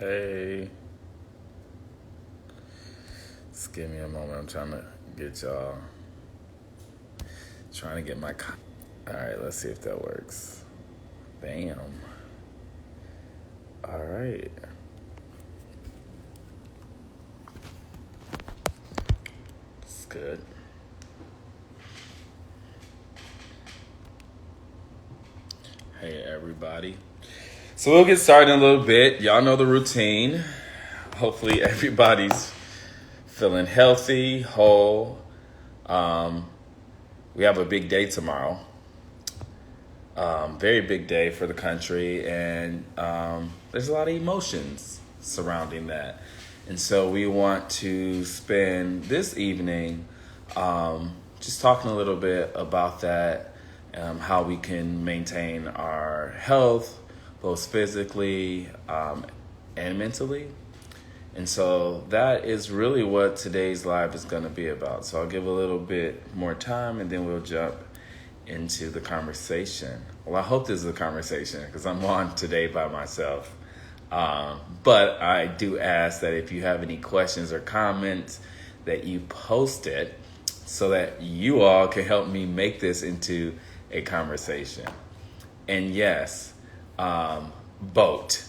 Hey, just give me a moment. I'm trying to get y'all, trying to get my. All right, let's see if that works. Bam. All right. It's good. Hey, everybody. So we'll get started in a little bit. Y'all know the routine. Hopefully, everybody's feeling healthy, whole. We have a big day tomorrow. Very big day for the country, and there's a lot of emotions surrounding that. And so we want to spend this evening just talking a little bit about that, how we can maintain our health, both physically and mentally. And so that is really what today's live is going to be about. So I'll give a little bit more time and then we'll jump into the conversation. Well, I hope this is a conversation because I'm on today by myself. But I do ask that if you have any questions or comments that you post it so that you all can help me make this into a conversation. And yes, vote.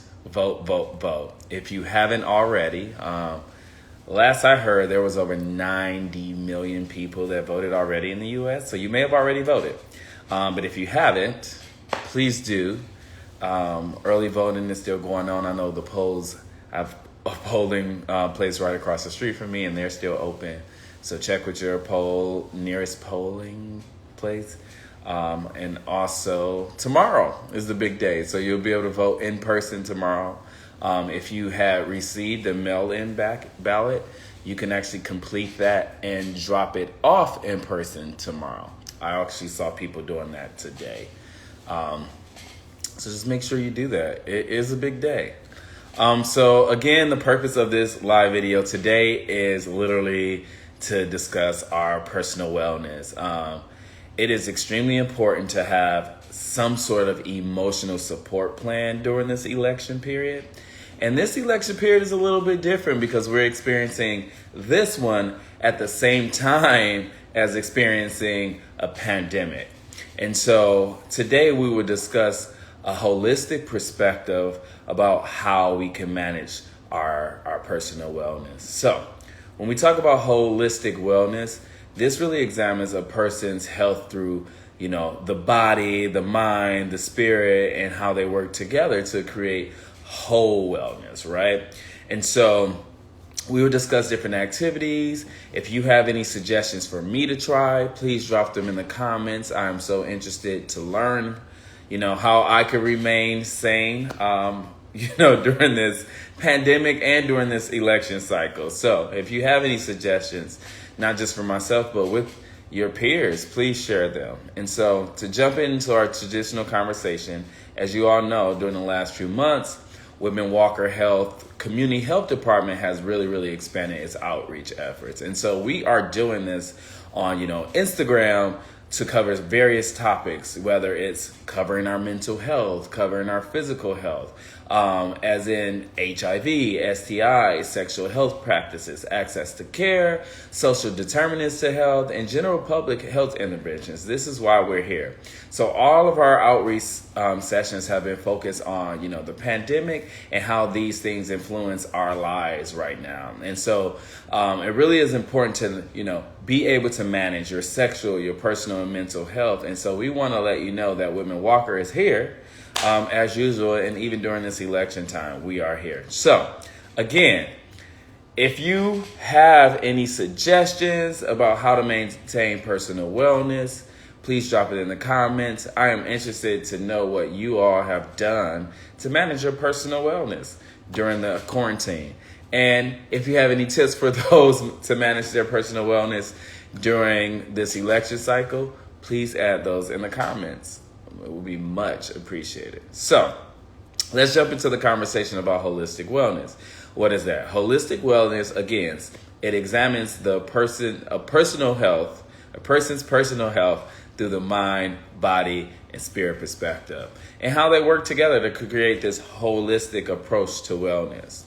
If you haven't already, last I heard, there was over 90 million people that voted already in the U.S., so you may have already voted. But if you haven't, please do. Early voting is still going on. I know the polls, I have a polling place right across the street from me, and they're still open. So check with your nearest polling place. And also tomorrow is the big day. So you'll be able to vote in person tomorrow. If you had received the mail-in ballot, you can actually complete that and drop it off in person tomorrow. I actually saw people doing that today. So just make sure you do that. It is a big day. So again, the purpose of this live video today is literally to discuss our personal wellness. It is extremely important to have some sort of emotional support plan during this election period. And this election period is a little bit different because we're experiencing this one at the same time as experiencing a pandemic. And so today we will discuss a holistic perspective about how we can manage our personal wellness. So when we talk about holistic wellness, this really examines a person's health through, the body, the mind, the spirit, and how they work together to create whole wellness, right? And so we will discuss different activities. If you have any suggestions for me to try, please drop them in the comments. I am so interested to learn, how I could remain sane, during this pandemic and during this election cycle. So if you have any suggestions, not just for myself, but with your peers, please share them. And so to jump into our traditional conversation, as you all know, during the last few months, Whitman-Walker Community Health Department has really expanded its outreach efforts. And so we are doing this on, Instagram to cover various topics, whether it's covering our mental health, covering our physical health, as in HIV, STI, sexual health practices, access to care, social determinants to health, and general public health interventions. This is why we're here. So all of our outreach sessions have been focused on, the pandemic and how these things influence our lives right now. And so it really is important to, be able to manage your sexual, your personal, and mental health. And so we want to let you know that Whitman-Walker is here. As usual, and even during this election time, we are here. So, again, if you have any suggestions about how to maintain personal wellness, please drop it in the comments. I am interested to know what you all have done to manage your personal wellness during the quarantine. And if you have any tips for those to manage their personal wellness during this election cycle, please add those in the comments. It will be much appreciated. So let's jump into the conversation about holistic wellness. What is that? Holistic wellness, again, it examines a person's personal health through the mind, body, and spirit perspective, and how they work together to create this holistic approach to wellness.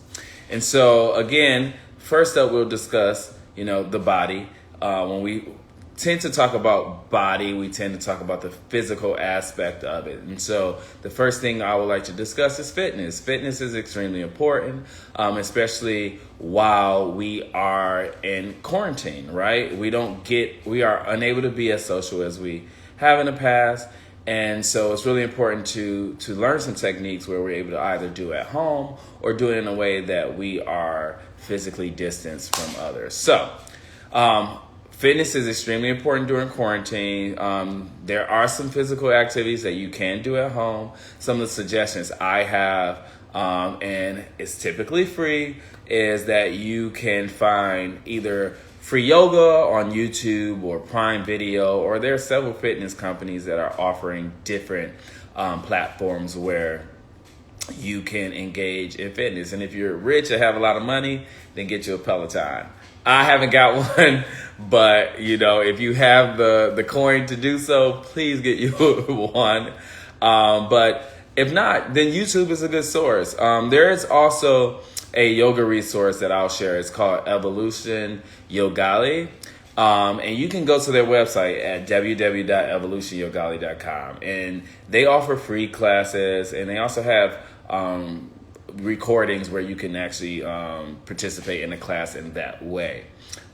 And so, again, first up, we'll discuss, the body. When we tend to talk about body, we tend to talk about the physical aspect of it. And so the first thing I would like to discuss is fitness. Fitness is extremely important, especially while we are in quarantine, right? We are unable to be as social as we have in the past. And so it's really important to learn some techniques where we're able to either do at home or do it in a way that we are physically distanced from others. So, fitness is extremely important during quarantine. There are some physical activities that you can do at home. Some of the suggestions I have, and it's typically free, is that you can find either free yoga on YouTube or Prime Video, or there are several fitness companies that are offering different platforms where you can engage in fitness. And if you're rich and have a lot of money, then get you a Peloton. I haven't got one, but if you have the coin to do so, please get you one. But if not, then YouTube is a good source. There is also a yoga resource that I'll share. It's called Evolution Yogali. And you can go to their website at www.evolutionyogali.com. And they offer free classes, and they also have recordings where you can actually participate in a class in that way.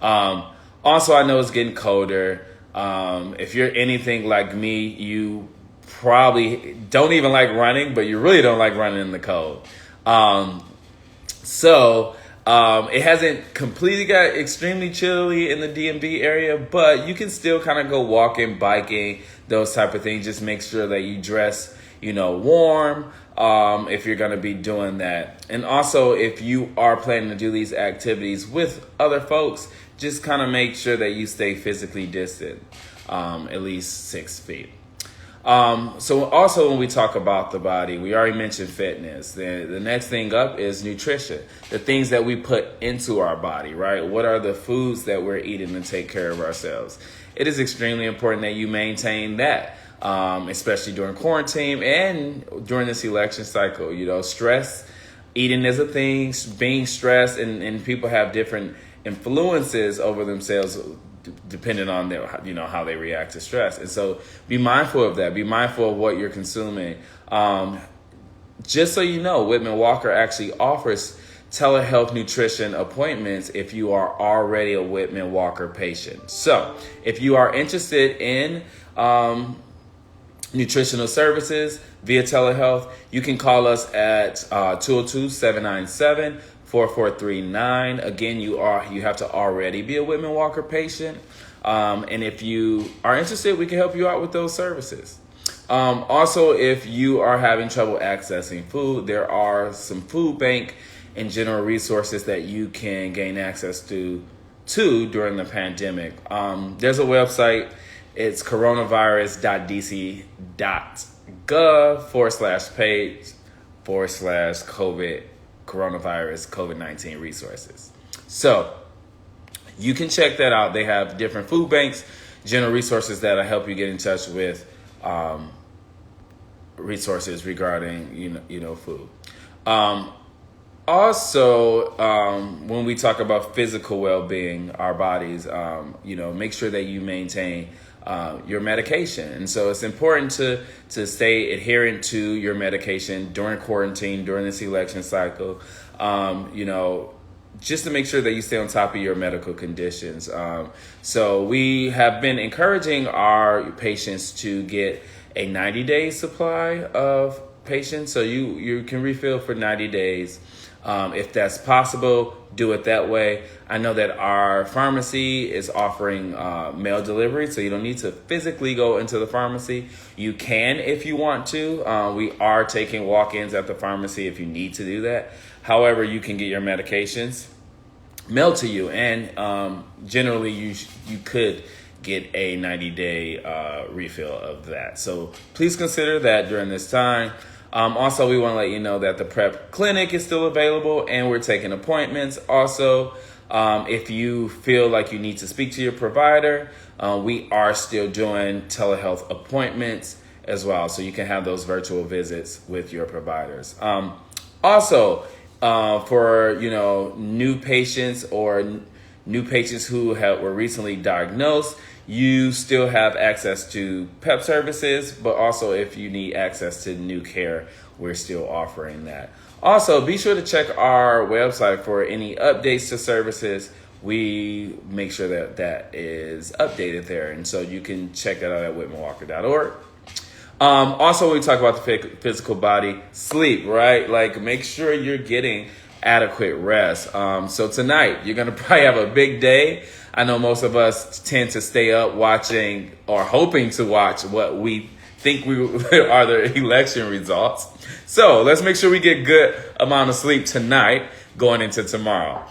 Also, I know it's getting colder. If you're anything like me, you probably don't even like running, but you really don't like running in the cold. So it hasn't completely got extremely chilly in the DMV area, but you can still kind of go walking, biking, those type of things. Just make sure that you dress, warm, if you're going to be doing that. And also, if you are planning to do these activities with other folks, just kind of make sure that you stay physically distant, at least 6 feet. So also when we talk about the body, we already mentioned fitness. The next thing up is nutrition, the things that we put into our body, right? What are the foods that we're eating to take care of ourselves? It is extremely important that you maintain that, especially during quarantine and during this election cycle. stress, eating is a thing, being stressed, and people have different influences over themselves depending on their, how they react to stress. And so be mindful of that. Be mindful of what you're consuming. Just so you know, Whitman-Walker actually offers telehealth nutrition appointments if you are already a Whitman-Walker patient. So if you are interested in nutritional services via telehealth, you can call us at 202-797-4439. Again, you have to already be a Whitman-Walker patient. And if you are interested, we can help you out with those services. Also, if you are having trouble accessing food, there are some food bank and general resources that you can gain access to during the pandemic. There's a website. It's coronavirus.dc.gov/page/COVID coronavirus COVID-19 resources. So you can check that out. They have different food banks, general resources that'll help you get in touch with resources regarding food. Also, when we talk about physical well-being, our bodies, make sure that you maintain your medication. And so it's important to stay adherent to your medication during quarantine, during this election cycle, just to make sure that you stay on top of your medical conditions. So we have been encouraging our patients to get a 90-day supply of patients. So you can refill for 90 days. If that's possible, do it that way. I know that our pharmacy is offering mail delivery, so you don't need to physically go into the pharmacy. You can if you want to. We are taking walk-ins at the pharmacy if you need to do that. However, you can get your medications mailed to you, and generally you could get a 90-day refill of that. So please consider that during this time. Also, we want to let you know that the prep clinic is still available and we're taking appointments. Also, if you feel like you need to speak to your provider, we are still doing telehealth appointments as well. So you can have those virtual visits with your providers. Also, for new patients or new patients who were recently diagnosed, you still have access to PEP services, but also if you need access to new care, we're still offering that. Also, be sure to check our website for any updates to services. We make sure that that is updated there, and so you can check that out at Whitman-Walker.org. Also, we talk about the physical body, sleep, right? Like, make sure you're getting adequate rest. So tonight, you're going to probably have a big day. I know most of us tend to stay up watching or hoping to watch what we think are the election results. So let's make sure we get good amount of sleep tonight going into tomorrow.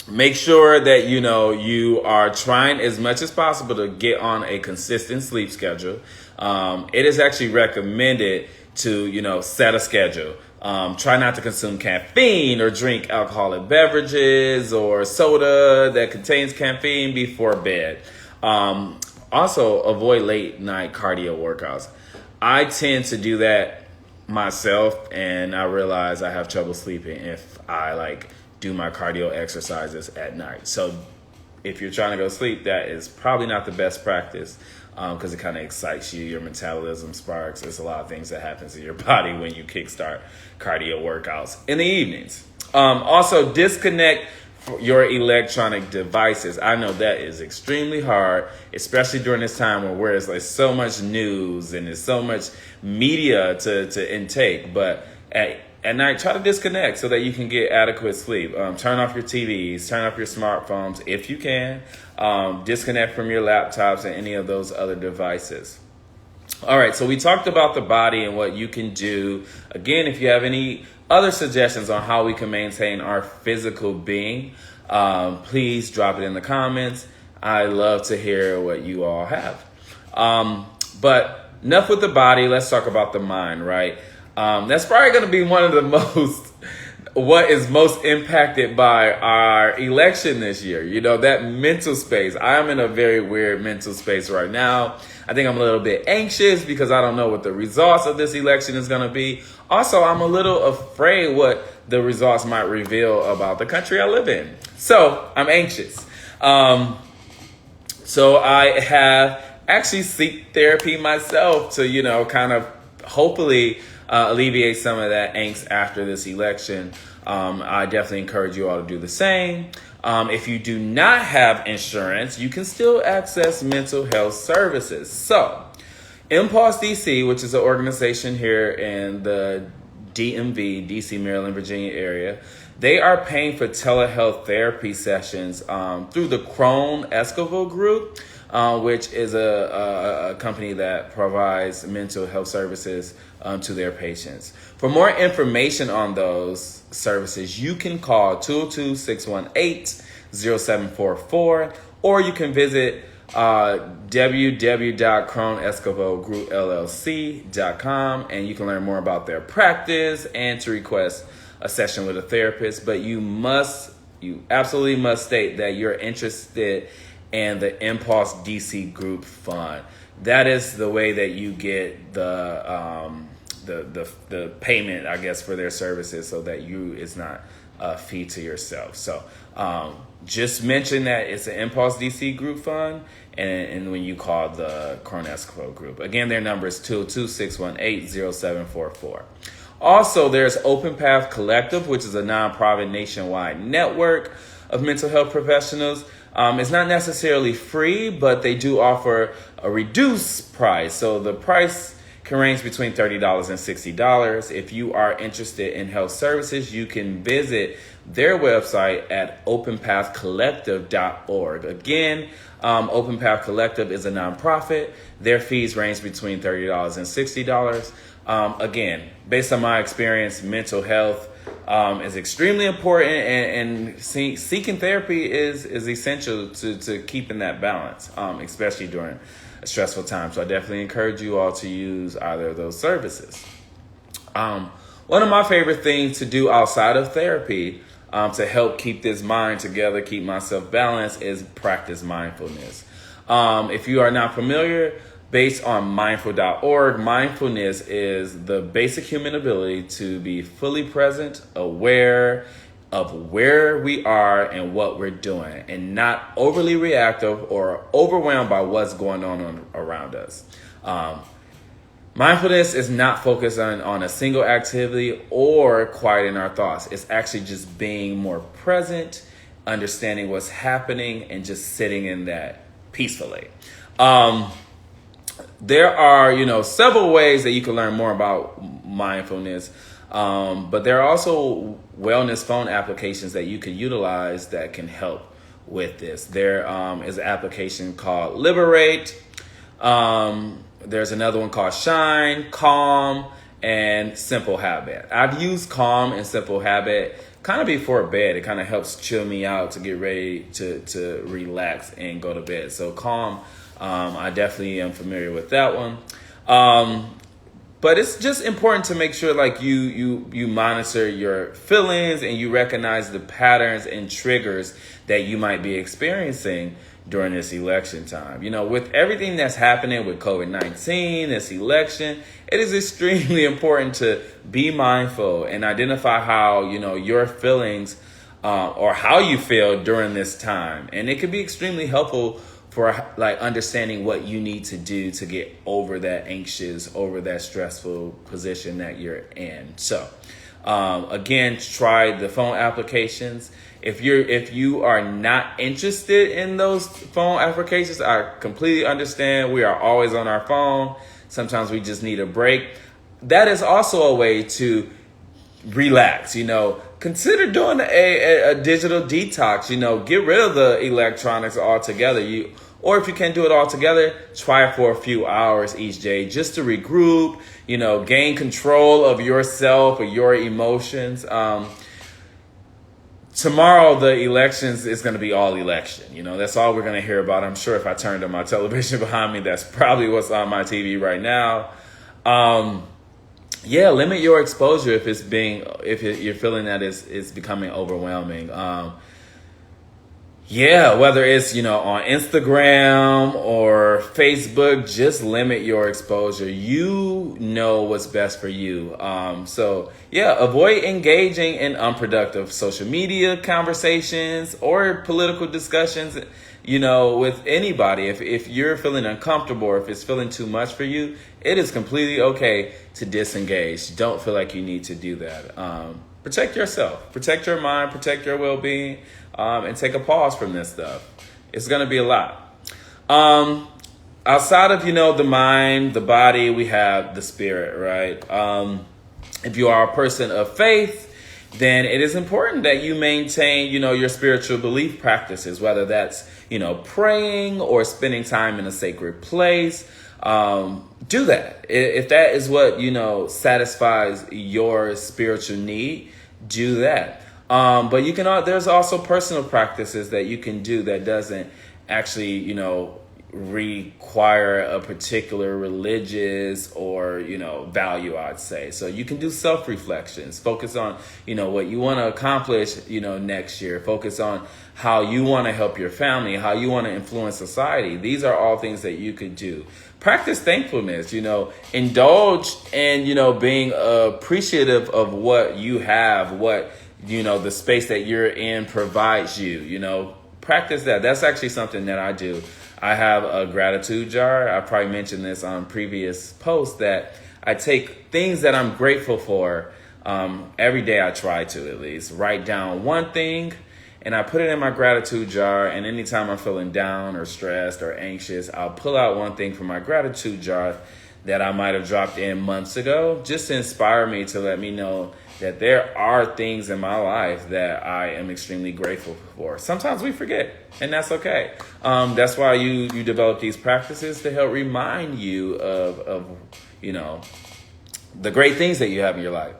Make sure that you are trying as much as possible to get on a consistent sleep schedule. It is actually recommended to set a schedule. Try not to consume caffeine or drink alcoholic beverages or soda that contains caffeine before bed. Also, avoid late night cardio workouts. I tend to do that myself, and I realize I have trouble sleeping if I do my cardio exercises at night. So if you're trying to go to sleep, that is probably not the best practice. Because it kind of excites you, your metabolism sparks. There's a lot of things that happens in your body when you kickstart cardio workouts in the evenings. Also, disconnect your electronic devices. I know that is extremely hard, especially during this time where there's so much news and there's so much media to intake. But at night, try to disconnect so that you can get adequate sleep. Turn off your TVs, turn off your smartphones if you can. Disconnect from your laptops and any of those other devices. All right, so we talked about the body and what you can do. Again, if you have any other suggestions on how we can maintain our physical being, please drop it in the comments. I love to hear what you all have. But enough with the body. Let's talk about the mind, right? That's probably going to be one of the what is most impacted by our election this year. That mental space. I am in a very weird mental space right now. I think I'm a little bit anxious because I don't know what the results of this election is going to be. Also, I'm a little afraid what the results might reveal about the country I live in. So I'm anxious. So I have actually seek therapy myself to, kind of hopefully alleviate some of that angst after this election. I definitely encourage you all to do the same. If you do not have insurance, you can still access mental health services. So, Impulse DC, which is an organization here in the DMV, DC, Maryland, Virginia area, they are paying for telehealth therapy sessions through the Crone Esquivel Group, which is a company that provides mental health services to their patients. For more information on those services, you can call 202-618-0744, or you can visit www.cronesquivelgroupllc.com, and you can learn more about their practice and to request a session with a therapist. But you absolutely must state that you're interested in the Impulse DC Group Fund. That is the way that you get the payment, I guess, for their services, so that it's not a fee to yourself. So just mention that it's an Impulse DC Group Fund, and when you call the Crone Esquivel Group. Again, their number is 202-618-0744. Also, there's Open Path Collective, which is a nonprofit nationwide network of mental health professionals. It's not necessarily free, but they do offer a reduced price. So the price can range between $30 and $60. If you are interested in health services, you can visit their website at openpathcollective.org. Again, Open Path Collective is a nonprofit. Their fees range between $30 and $60. Again, based on my experience, mental health is extremely important, and seeking therapy is essential to keeping that balance, especially during a stressful time. So I definitely encourage you all to use either of those services. One of my favorite things to do outside of therapy to help keep this mind together, keep myself balanced, is practice mindfulness. If you are not familiar, based on mindful.org, mindfulness is the basic human ability to be fully present, aware of where we are and what we're doing, and not overly reactive or overwhelmed by what's going on around us. Mindfulness is not focused on a single activity or quieting our thoughts. It's actually just being more present, understanding what's happening, and just sitting in that peacefully. There are, several ways that you can learn more about mindfulness, but there are also wellness phone applications that you can utilize that can help with this. There is an application called Liberate. There's another one called Shine, Calm, and Simple Habit. I've used Calm and Simple Habit kind of before bed. It kind of helps chill me out to get ready to relax and go to bed. So Calm, I definitely am familiar with that one. But it's just important to make sure like you monitor your feelings and you recognize the patterns and triggers that you might be experiencing during this election time. With everything that's happening with COVID-19, this election, it is extremely important to be mindful and identify how, your feelings or how you feel during this time. And it can be extremely helpful for like understanding what you need to do to get over that anxious, over that stressful position that you're in. So again, try the phone applications. If you are not interested in those phone applications, I completely understand. We are always on our phone. Sometimes we just need a break. That is also a way to relax. Consider doing a digital detox. Get rid of the electronics altogether. Or if you can't do it all together, try it for a few hours each day just to regroup, gain control of yourself or your emotions. Tomorrow, the elections is going to be all election. That's all we're going to hear about. I'm sure if I turned on my television behind me, that's probably what's on my TV right now. Limit your exposure if you're feeling that it's becoming overwhelming. Whether it's, on Instagram or Facebook, just limit your exposure. You know what's best for you. Avoid engaging in unproductive social media conversations or political discussions, with anybody. If you're feeling uncomfortable or if it's feeling too much for you, it is completely okay to disengage. Don't feel like you need to do that. Protect yourself, protect your mind, protect your well-being, and take a pause from this stuff. It's going to be a lot. Outside of, the mind, the body, we have the spirit, right? If you are a person of faith, then it is important that you maintain, your spiritual belief practices, whether that's, praying or spending time in a sacred place. Do that. If that is what, satisfies your spiritual need, do that. But you can, there's also personal practices that you can do that doesn't actually, require a particular religious or, value, I'd say. So you can do self-reflections, focus on, what you want to accomplish, next year, focus on how you want to help your family, how you want to influence society. These are all things that you could do. Practice thankfulness, indulge in, being appreciative of what you have, what, the space that you're in provides you, practice that. That's actually something that I do. I have a gratitude jar. I probably mentioned this on previous posts that I take things that I'm grateful for. Every day I try to at least write down one thing and I put it in my gratitude jar. And anytime I'm feeling down or stressed or anxious, I'll pull out one thing from my gratitude jar that I might have dropped in months ago, just to inspire me, to let me know that there are things in my life that I am extremely grateful for. Sometimes we forget, and that's okay. That's why you develop these practices to help remind you of the great things that you have in your life.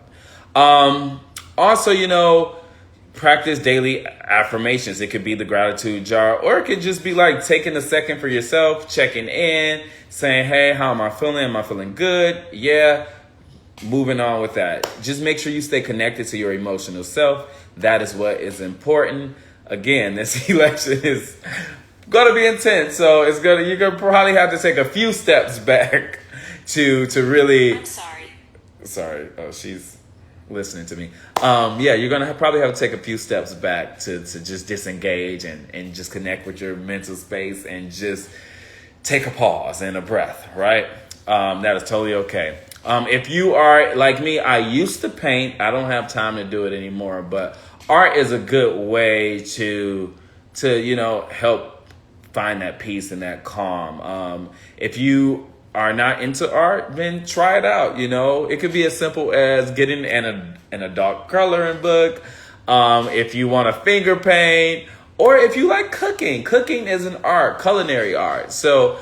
Also, practice daily affirmations. It could be the gratitude jar, or it could just be like taking a second for yourself, checking in, saying, hey, how am I feeling? Am I feeling good? Yeah. moving on with that. Just make sure you stay connected to your emotional self. That is what is important. Again, this election is gonna be intense, so you're gonna probably have to take a few steps back to really. I'm sorry. Sorry, oh, she's listening to me. Yeah, you're gonna probably have to take a few steps back to just disengage and just connect with your mental space and just take a pause and a breath. Right, that is totally okay. If you are like me, I used to paint. I don't have time to do it anymore, but art is a good way to help find that peace and that calm. If you are not into art, then try it out. It could be as simple as getting in a dark coloring book. If you want to finger paint, or if you like cooking is an art, culinary art. So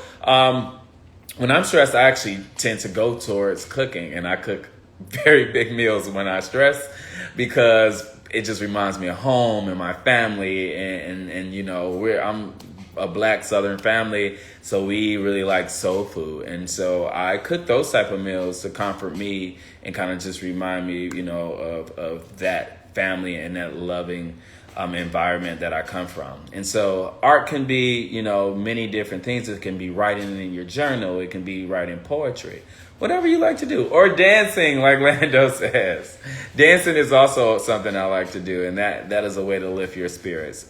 when I'm stressed, I actually tend to go towards cooking, and I cook very big meals when I stress because it just reminds me of home and my family, and I'm a Black Southern family, so we really like soul food, and so I cook those type of meals to comfort me and kind of just remind me, of that family and that loving environment that I come from. And so art can be, many different things. It can be writing in your journal. It can be writing poetry, whatever you like to do, or dancing, like Lando says. Dancing is also something I like to do, and that is a way to lift your spirits.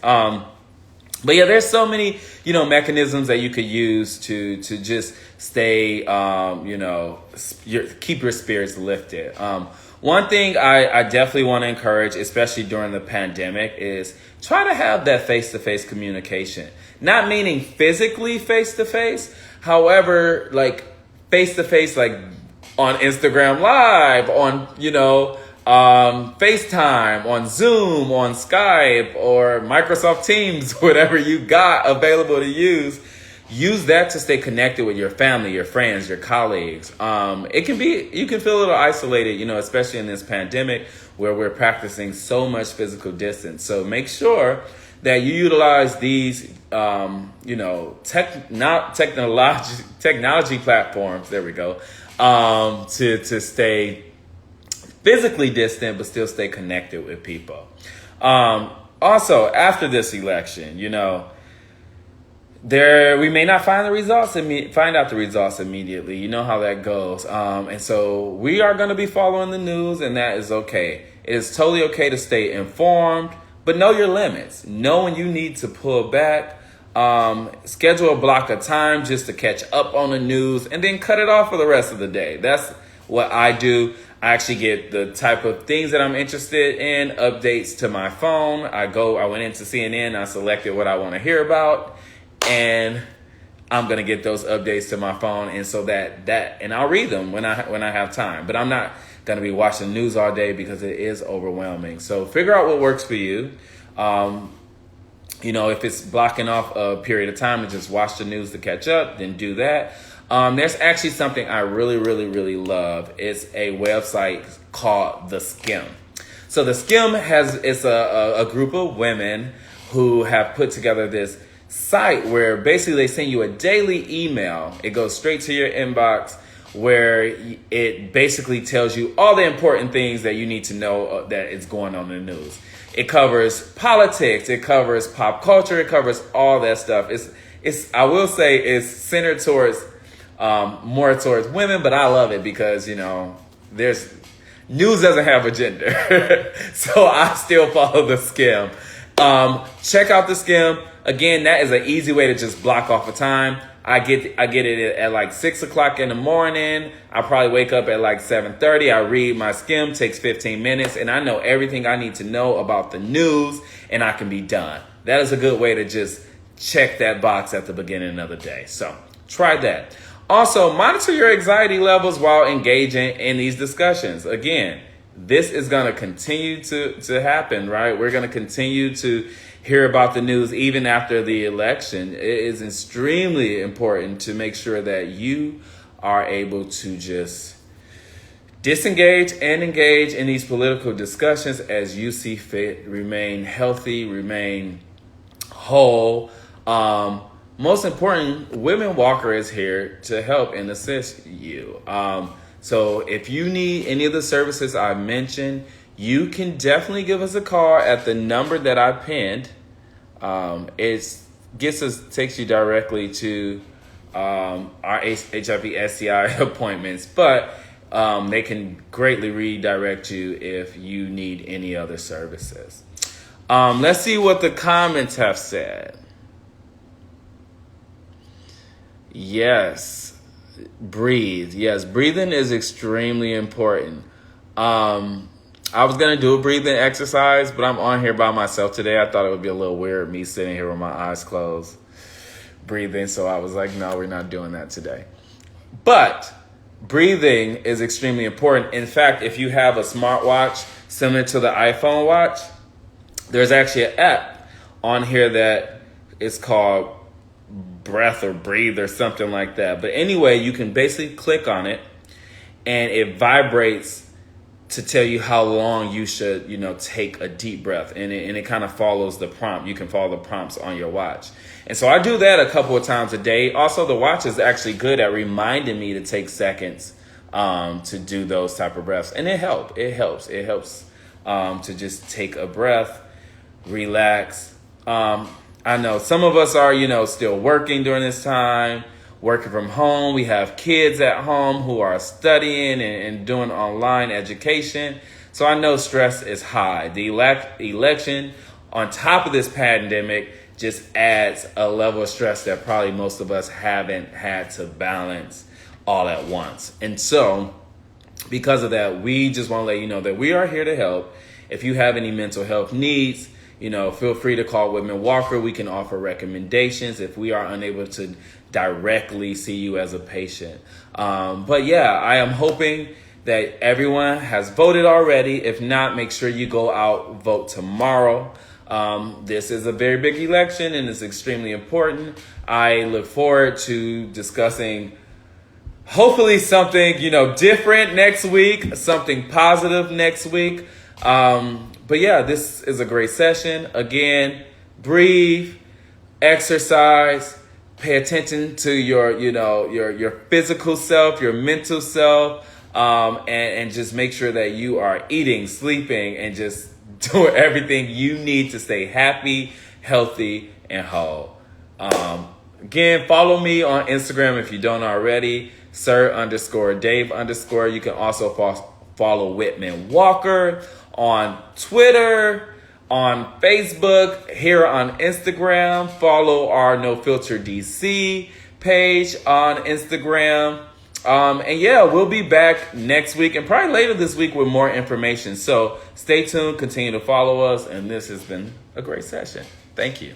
But yeah, there's so many, mechanisms that you could use to just stay, keep your spirits lifted. One thing I definitely want to encourage, especially during the pandemic, is try to have that face-to-face communication. Not meaning physically face-to-face, however, like face-to-face, like on Instagram Live, on, FaceTime, on Zoom, on Skype, or Microsoft Teams, whatever you got available to use that to stay connected with your family, your friends, your colleagues. You can feel a little isolated, especially in this pandemic where we're practicing so much physical distance. So make sure that you utilize these, technology platforms, there we go, to stay physically distant, but still stay connected with people. Also, after this election, we may not find out the results immediately. You know how that goes. And so we are going to be following the news, and that is okay. It is totally okay to stay informed, but know your limits. Know when you need to pull back. Schedule a block of time just to catch up on the news, and then cut it off for the rest of the day. That's what I do. I actually get the type of things that I'm interested in, updates to my phone. I went into CNN, I selected what I want to hear about, and I'm going to get those updates to my phone. And so and I'll read them when I have time, but I'm not going to be watching news all day because it is overwhelming. So figure out what works for you. If it's blocking off a period of time to just watch the news to catch up, then do that. There's actually something I really, really, really love. It's a website called The Skim. So The Skim it's a group of women who have put together this site where basically they send you a daily email. It goes straight to your inbox, where it basically tells you all the important things that you need to know that is going on in the news. It covers politics. It covers pop culture. It covers all that stuff. I will say it's centered towards more towards women, but I love it because, there's news doesn't have a gender. So I still follow The Skim. Check out The Skim. Again, that is an easy way to just block off a time. I get it at like 6 o'clock in the morning. I probably wake up at like 7:30. I read my Skim, takes 15 minutes, and I know everything I need to know about the news, and I can be done. That is a good way to just check that box at the beginning of the day. So try that. Also, monitor your anxiety levels while engaging in these discussions. Again, this is going to continue to happen, right? We're going to continue to hear about the news even after the election. It is extremely important to make sure that you are able to just disengage and engage in these political discussions as you see fit. Remain healthy, remain whole. Most important, Whitman-Walker is here to help and assist you. So if you need any of the services I mentioned, you can definitely give us a call at the number that I pinned. It takes you directly to our HIV STI appointments, but they can greatly redirect you if you need any other services. Let's see what the comments have said. Yes, breathe. Yes, breathing is extremely important. I was going to do a breathing exercise, but I'm on here by myself today. I thought it would be a little weird, me sitting here with my eyes closed, breathing. So I was like, no, we're not doing that today. But breathing is extremely important. In fact, if you have a smartwatch similar to the iPhone watch, there's actually an app on here that is called Breath or Breathe or something like that. But anyway, you can basically click on it and it vibrates to tell you how long you should, take a deep breath. And it kind of follows the prompt. You can follow the prompts on your watch. And so I do that a couple of times a day. Also, the watch is actually good at reminding me to take seconds to do those type of breaths. And it helps. It helps to just take a breath, relax. I know some of us are, still working during this time, working from home. We have kids at home who are studying and doing online education. So I know stress is high. The election on top of this pandemic just adds a level of stress that probably most of us haven't had to balance all at once. And so because of that, we just want to let you know that we are here to help. If you have any mental health needs, feel free to call Whitman-Walker. We can offer recommendations if we are unable to directly see you as a patient. But yeah, I am hoping that everyone has voted already. If not, make sure you go out, vote tomorrow. This is a very big election and it's extremely important. I look forward to discussing hopefully something, different next week, something positive next week. But yeah, this is a great session. Again, breathe, exercise, pay attention to your physical self, your mental self, and just make sure that you are eating, sleeping, and just doing everything you need to stay happy, healthy, and whole. Again, follow me on Instagram if you don't already, Sir_Dave_. You can also follow Whitman-Walker on Twitter, on Facebook, here on Instagram. Follow our No Filter DC page on Instagram. And yeah, we'll be back next week and probably later this week with more information. So stay tuned, continue to follow us, and this has been a great session. Thank you.